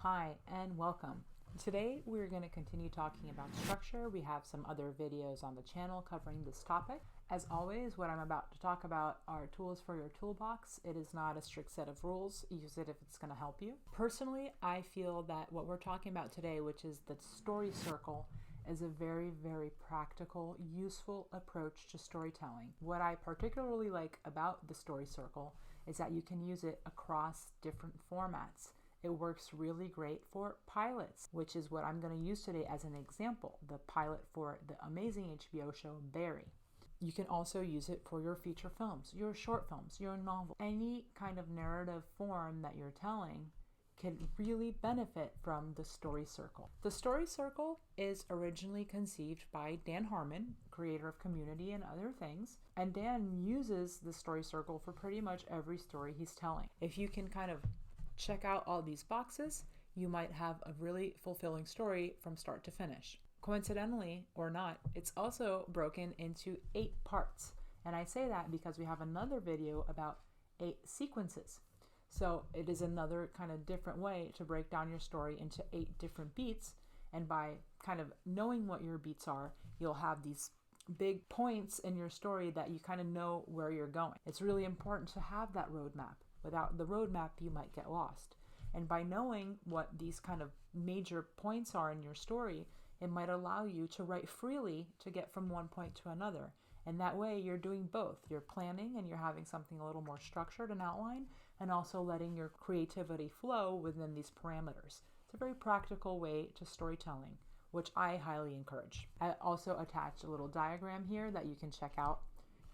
Hi and welcome. Today we're going to continue talking about structure. We have some other videos on the channel covering this topic. As always, what I'm about to talk about are tools for your toolbox. It is not a strict set of rules. Use it if it's going to help you. Personally, I feel that what we're talking about today, which is the story circle, is a very, very practical, useful approach to storytelling. What I particularly like about the story circle is that you can use it across different formats. It works really great for pilots, which is what I'm going to use today as an example, the pilot for the amazing HBO show Barry. You can also use it for your feature films, your short films, your novel. Any kind of narrative form that you're telling can really benefit from the story circle. The story circle is originally conceived by Dan Harmon, creator of Community and other things, and Dan uses the story circle for pretty much every story he's telling. If you can kind of check out all these boxes, you might have a really fulfilling story from start to finish. Coincidentally or not, it's also broken into 8 parts. And I say that because we have another video about 8 sequences. So it is another kind of different way to break down your story into 8 different beats. And by kind of knowing what your beats are, you'll have these big points in your story that you kind of know where you're going. It's really important to have that roadmap. Without the roadmap, you might get lost. And by knowing what these kind of major points are in your story, it might allow you to write freely to get from one point to another. And that way you're doing both. You're planning and you're having something a little more structured and outlined, and also letting your creativity flow within these parameters. It's a very practical way to storytelling, which I highly encourage. I also attached a little diagram here that you can check out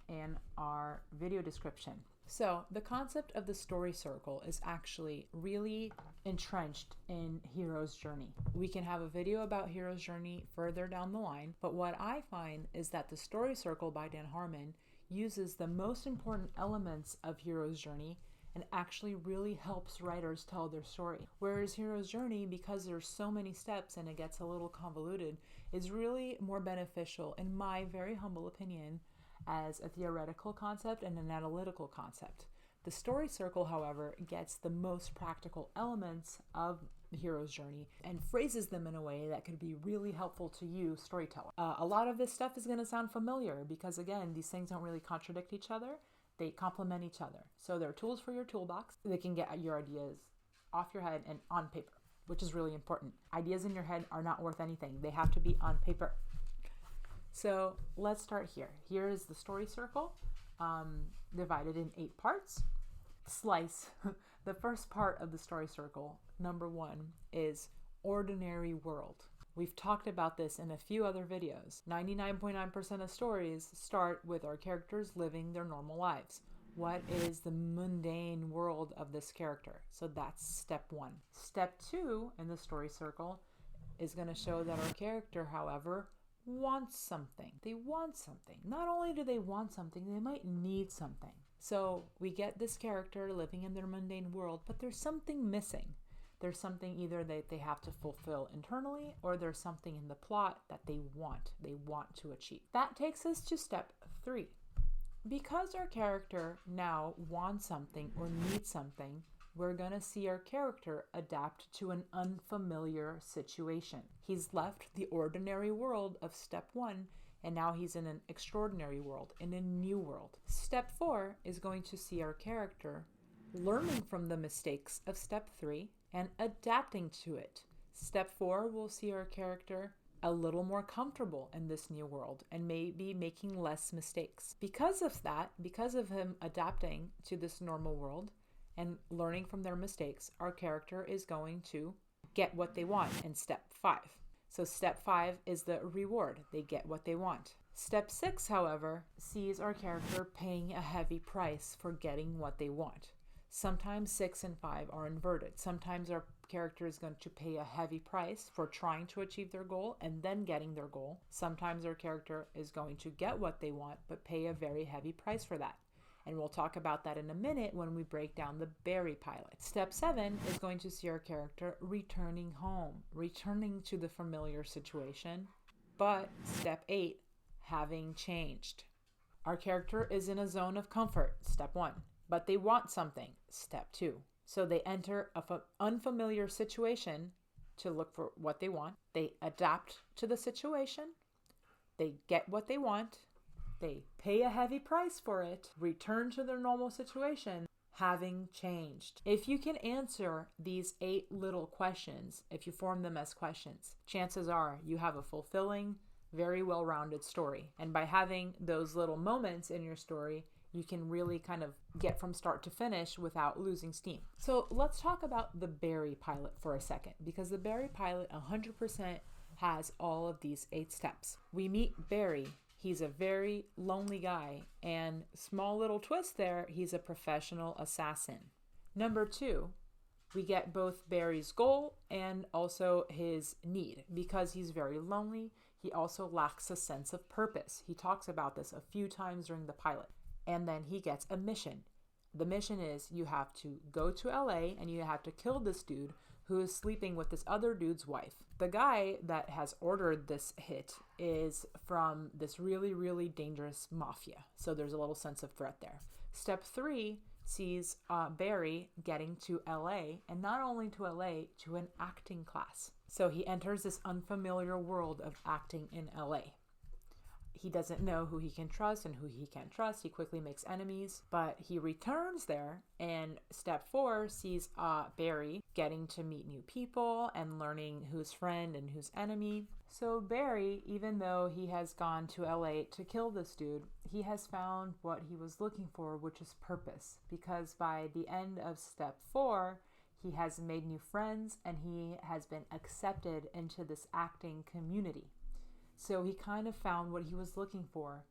in our video description. So the concept of the story circle is actually really entrenched in Hero's Journey. We can have a video about Hero's Journey further down the line, but what I find is that the story circle by Dan Harmon uses the most important elements of Hero's Journey and actually really helps writers tell their story. Whereas Hero's Journey, because there's so many steps and it gets a little convoluted, is really more beneficial, in my very humble opinion, as a theoretical concept and an analytical concept. The story circle, however, gets the most practical elements of the hero's journey and phrases them in a way that could be really helpful to you, storyteller. A lot of this stuff is going to sound familiar because, again, these things don't really contradict each other. They complement each other. So they're tools for your toolbox. They can get your ideas off your head and on paper, which is really important. Ideas in your head are not worth anything. They have to be on paper. So let's start here. Here is the story circle, divided in 8 parts. Slice. The first part of the story circle, number 1, is ordinary world. We've talked about this in a few other videos. 99.9% of stories start with our characters living their normal lives. What is the mundane world of this character? So that's step 1. Step 2 in the story circle is going to show that our character, however, wants something. They want something. Not only do they want something, they might need something. So we get this character living in their mundane world, but there's something missing. There's something either that they have to fulfill internally, or there's something in the plot that they want to achieve. That takes us to step 3. Because our character now wants something or needs something, we're going to see our character adapt to an unfamiliar situation. He's left the ordinary world of step 1, and now he's in an extraordinary world, in a new world. Step 4 is going to see our character learning from the mistakes of step 3 and adapting to it. Step 4 will see our character a little more comfortable in this new world and maybe making less mistakes. Because of that, because of him adapting to this normal world, and learning from their mistakes, our character is going to get what they want in step 5. So step 5 is the reward. They get what they want. Step 6, however, sees our character paying a heavy price for getting what they want. Sometimes 6 and 5 are inverted. Sometimes our character is going to pay a heavy price for trying to achieve their goal and then getting their goal. Sometimes our character is going to get what they want but pay a very heavy price for that. And we'll talk about that in a minute when we break down the Barry pilot. Step 7 is going to see our character returning home, returning to the familiar situation. But step 8, having changed. Our character is in a zone of comfort, step 1. But they want something, step 2. So they enter an unfamiliar situation to look for what they want. They adapt to the situation. They get what they want. They pay a heavy price for it, return to their normal situation, having changed. If you can answer these 8 little questions, if you form them as questions, chances are you have a fulfilling, very well-rounded story. And by having those little moments in your story, you can really kind of get from start to finish without losing steam. So let's talk about the Barry pilot for a second, because the Barry pilot 100% has all of these 8 steps. We meet Barry. He's a very lonely guy, and small little twist there, he's a professional assassin. Number 2, we get both Barry's goal and also his need. Because he's very lonely, he also lacks a sense of purpose. He talks about this a few times during the pilot. And then he gets a mission. The mission is you have to go to LA and you have to kill this dude who is sleeping with this other dude's wife. The guy that has ordered this hit is from this really, really dangerous mafia. So there's a little sense of threat there. Step 3 sees Barry getting to LA, and not only to LA, to an acting class. So he enters this unfamiliar world of acting in LA. He doesn't know who he can trust and who he can't trust. He quickly makes enemies, but he returns there, and step 4 sees Barry getting to meet new people and learning who's friend and who's enemy. So Barry, even though he has gone to LA to kill this dude, he has found what he was looking for, which is purpose. Because by the end of step 4, he has made new friends and he has been accepted into this acting community. So he kind of found what he was looking for,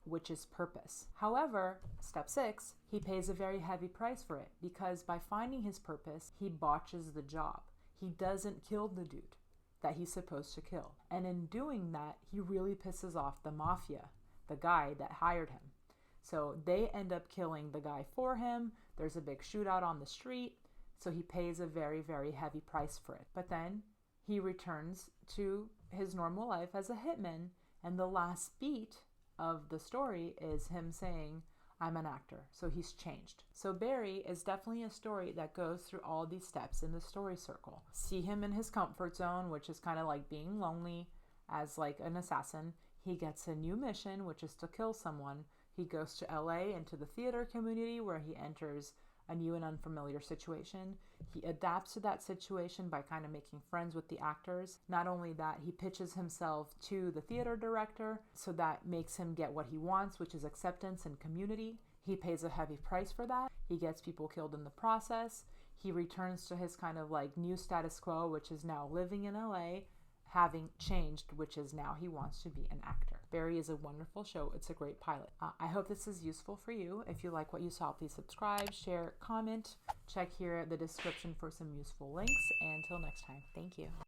which is purpose. However, step 6, he pays a very heavy price for it, because by finding his purpose, he botches the job. He doesn't kill the dude that he's supposed to kill. And in doing that, he really pisses off the mafia, the guy that hired him. So they end up killing the guy for him. There's a big shootout on the street. So he pays a very, very heavy price for it. But then he returns to his normal life as a hitman, and the last beat of the story is him saying, I'm an actor. So he's changed. So Barry is definitely a story that goes through all these steps in the story circle. See him in his comfort zone, which is kind of like being lonely as like an assassin. He gets a new mission, which is to kill someone. He goes to LA into the theater community where he enters a new and unfamiliar situation. He adapts to that situation by kind of making friends with the actors. Not only that, he pitches himself to the theater director, so that makes him get what he wants, which is acceptance and community. He pays a heavy price for that. He gets people killed in the process. He returns to his kind of like new status quo, which is now living in LA, having changed, which is now he wants to be an actor. Barry is a wonderful show. It's a great pilot. I hope this is useful for you. If you like what you saw, please subscribe, share, comment. Check here the description for some useful links. And until next time, thank you.